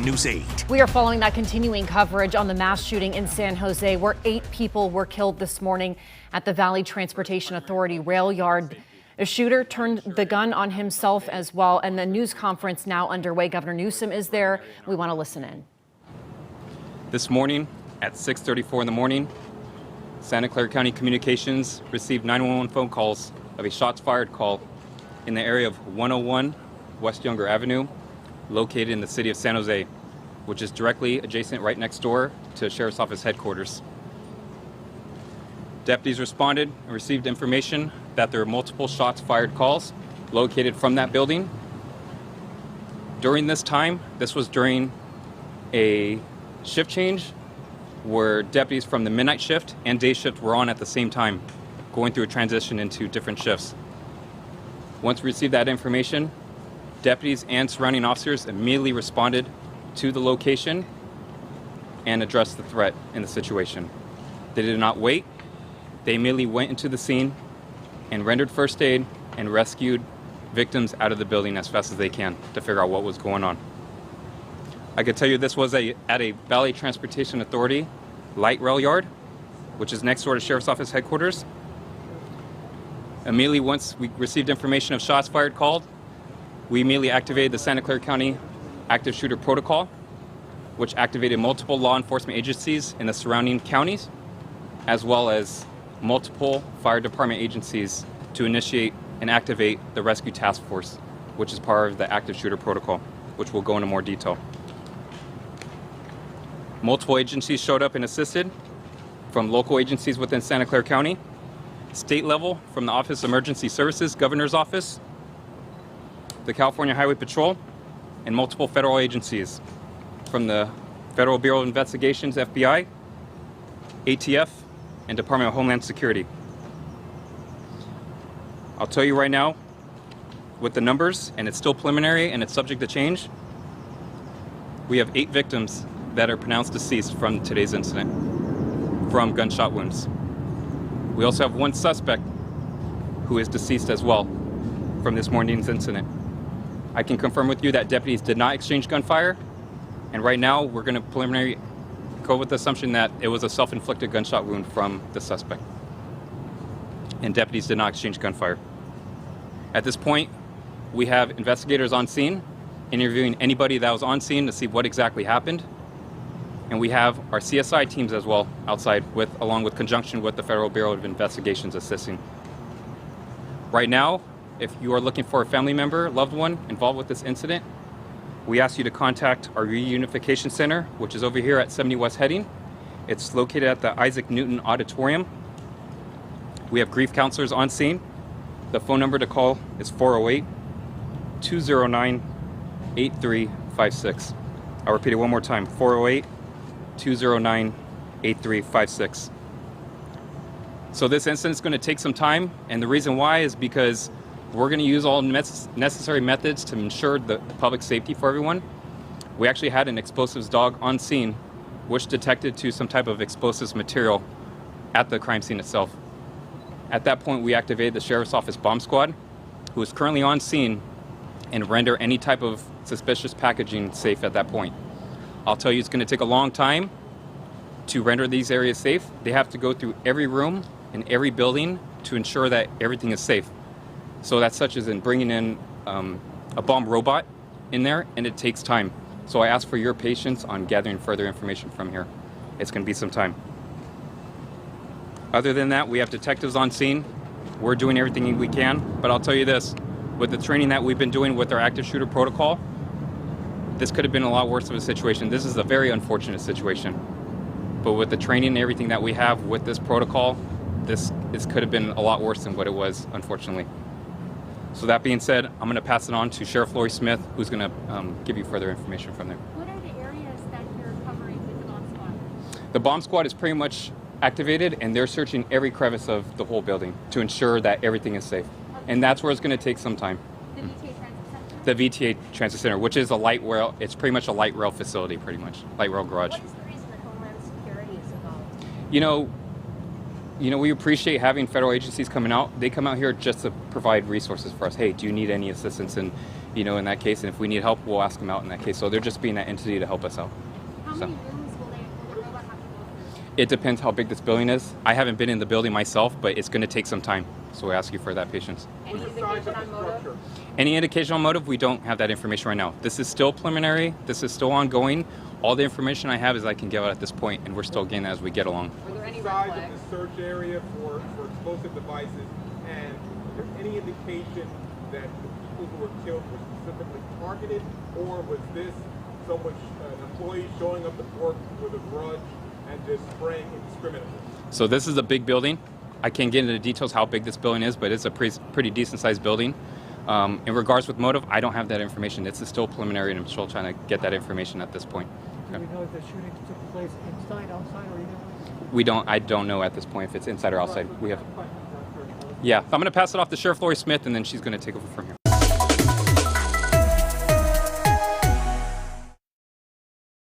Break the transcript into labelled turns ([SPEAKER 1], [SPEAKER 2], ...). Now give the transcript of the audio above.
[SPEAKER 1] News 8.
[SPEAKER 2] We are following that continuing coverage on the mass shooting in San Jose, where 8 people were killed this morning at the Valley Transportation Authority rail yard. A shooter turned the gun on himself as well, and the news conference now underway. Governor Newsom is there. We want to listen in.
[SPEAKER 3] This morning at 6:34 in the morning, Santa Clara County Communications received 911 phone calls of a shots fired call in the area of 101 West Younger Avenue, located in the city of San Jose, which is directly adjacent right next door to Sheriff's Office headquarters. Deputies responded and received information that there were multiple shots fired calls located from that building. During this time, this was during a shift change where deputies from the midnight shift and day shift were on at the same time, going through a transition into different shifts. Once we received that information, deputies and surrounding officers immediately responded to the location and addressed the threat in the situation. They did not wait. They immediately went into the scene and rendered first aid and rescued victims out of the building as fast as they can to figure out what was going on. I can tell you this was at a Valley Transportation Authority light rail yard, which is next door to Sheriff's Office headquarters. Immediately once we received information of shots fired called, we immediately activated the Santa Clara County Active Shooter Protocol, which activated multiple law enforcement agencies in the surrounding counties, as well as multiple fire department agencies to initiate and activate the Rescue Task Force, which is part of the Active Shooter Protocol, which we'll go into more detail. Multiple agencies showed up and assisted, from local agencies within Santa Clara County, state level from the Office of Emergency Services, Governor's Office, the California Highway Patrol, and multiple federal agencies from the Federal Bureau of Investigations, FBI, ATF, and Department of Homeland Security. I'll tell you right now, with the numbers, and it's still preliminary and it's subject to change, we have 8 victims that are pronounced deceased from today's incident from gunshot wounds. We also have 1 suspect who is deceased as well from this morning's incident. I can confirm with you that deputies did not exchange gunfire, and right now we're going to preliminary go with the assumption that it was a self-inflicted gunshot wound from the suspect, and deputies did not exchange gunfire. At this point, we have investigators on scene interviewing anybody that was on scene to see what exactly happened. And we have our CSI teams as well outside, along with conjunction with the Federal Bureau of Investigations assisting. Right now, if you are looking for a family member, loved one involved with this incident, we ask you to contact our Reunification Center, which is over here at 70 West Heading. It's located at the Isaac Newton Auditorium. We have grief counselors on scene. The phone number to call is 408-209-8356. I'll repeat it one more time, 408-209-8356. So this incident is going to take some time, and the reason why is because we're going to use all necessary methods to ensure the public safety for everyone. We actually had an explosives dog on scene, which detected to some type of explosives material at the crime scene itself. At that point, we activated the Sheriff's Office bomb squad, who is currently on scene and render any type of suspicious packaging safe at that point. I'll tell you, it's going to take a long time to render these areas safe. They have to go through every room in every building to ensure that everything is safe. So that's such as in bringing in a bomb robot in there, and it takes time. So I ask for your patience on gathering further information from here. It's going to be some time. Other than that, we have detectives on scene. We're doing everything we can, but I'll tell you this, with the training that we've been doing with our active shooter protocol, this could have been a lot worse of a situation. This is a very unfortunate situation. But with the training and everything that we have with this protocol, this could have been a lot worse than what it was, unfortunately. So that being said, I'm going to pass it on to Sheriff Lori Smith, who's going to give you further information from there.
[SPEAKER 4] What are the areas that you're covering with the bomb squad?
[SPEAKER 3] The bomb squad is pretty much activated, and they're searching every crevice of the whole building to ensure that everything is safe. Okay. And that's where it's going to take some time.
[SPEAKER 4] The VTA Transit Center?
[SPEAKER 3] The VTA Transit Center, which is a light rail, it's pretty much a light rail facility, pretty much, light rail garage.
[SPEAKER 4] What is the reason that Homeland Security is involved?
[SPEAKER 3] You know, we appreciate having federal agencies coming out. They come out here just to provide resources for us. Hey, do you need any assistance in in that case. And if we need help, we'll ask them out in that case. So they're just being that entity to help us out.
[SPEAKER 4] How
[SPEAKER 3] So.
[SPEAKER 4] many rooms will the robot have to go through?
[SPEAKER 3] It depends how big this building is. I haven't been in the building myself, but it's going to take some time. So we ask you for that patience.
[SPEAKER 4] Any indication on motive?
[SPEAKER 3] Any indication on motive? We don't have that information right now. This is still preliminary. This is still ongoing. All the information I have is I can give out at this point, and we're still getting that as we get along.
[SPEAKER 4] Were there any red
[SPEAKER 1] Size
[SPEAKER 4] flags?
[SPEAKER 1] of the search area for explosive devices, and is there any indication that the people who were killed were specifically targeted, or was this someone, an employee showing up at work with a grudge and just spraying indiscriminately?
[SPEAKER 3] So this is a big building. I can't get into the details how big this building is, but it's a pretty decent sized building. In regards with motive, I don't have that information. It's still preliminary, and I'm still trying to get that information at this point.
[SPEAKER 5] Do we know if the shooting took place inside, outside, or either way?
[SPEAKER 3] We don't. I don't know at this point if it's inside or outside. We have. Yeah, I'm going to pass it off to Sheriff Lori Smith, and then she's going to take over from here.